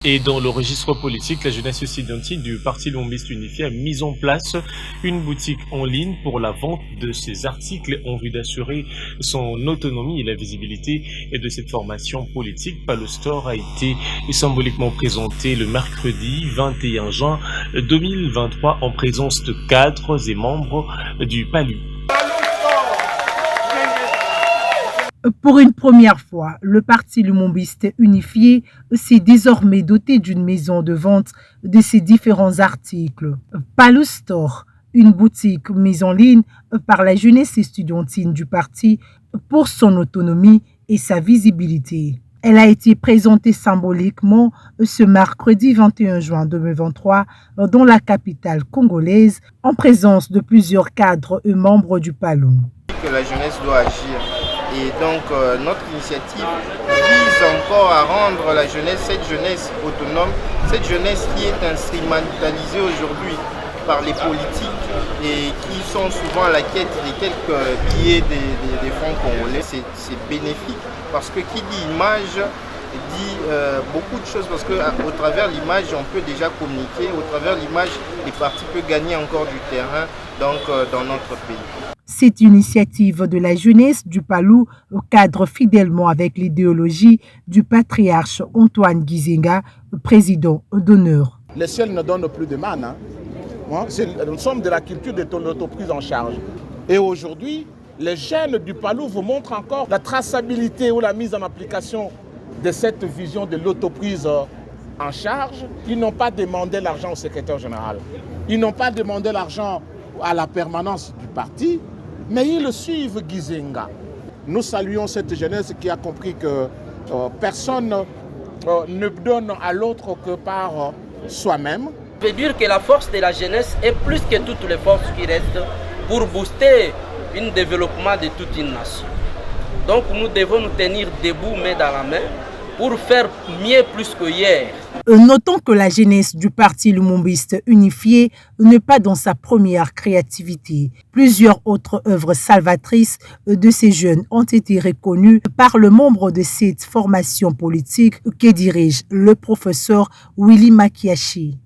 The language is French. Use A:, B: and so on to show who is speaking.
A: Et dans le registre politique, la jeunesse estudiantine du Parti Lumbiste Unifié a mis en place une boutique en ligne pour la vente de ses articles en vue d'assurer son autonomie et la visibilité de cette formation politique. Palo Store a été symboliquement présenté le mercredi 21 juin 2023 en présence de cadres et membres du PALU.
B: Pour une première fois, le Parti Lumbiste Unifié s'est désormais doté d'une maison de vente de ses différents articles. Palo Store, une boutique mise en ligne par la jeunesse estudiantine du parti pour son autonomie et sa visibilité. Elle a été présentée symboliquement ce mercredi 21 juin 2023 dans la capitale congolaise en présence de plusieurs cadres et membres du PALU.
C: Que la jeunesse doit agir. Et donc notre initiative vise encore à rendre la jeunesse, cette jeunesse autonome, cette jeunesse qui est instrumentalisée aujourd'hui par les politiques et qui sont souvent à la quête de quelques billets des fonds congolais. C'est bénéfique parce que qui dit image dit beaucoup de choses parce qu'au travers de l'image on peut déjà communiquer, au travers de l'image les partis peuvent gagner encore du terrain donc, dans notre pays.
B: Cette initiative de la jeunesse du PALU cadre fidèlement avec l'idéologie du patriarche Antoine Gizenga, président d'honneur.
D: Le ciel ne donne plus de manne. Nous sommes de la culture de l'autoprise en charge. Et aujourd'hui, les jeunes du PALU vous montrent encore la traçabilité ou la mise en application de cette vision de l'autoprise en charge. Ils n'ont pas demandé l'argent au secrétaire général. Ils n'ont pas demandé l'argent à la permanence du parti. Mais ils suivent Gizenga. Nous saluons cette jeunesse qui a compris que personne ne donne à l'autre que par soi-même.
E: Je veux dire que la force de la jeunesse est plus que toutes les forces qui restent pour booster un développement de toute une nation. Donc nous devons nous tenir debout, main dans la main, pour faire mieux plus que hier.
B: Notons que la jeunesse du Parti Lumbiste Unifié n'est pas dans sa première créativité. Plusieurs autres œuvres salvatrices de ces jeunes ont été reconnues par le membre de cette formation politique que dirige le professeur Willy Makiashi.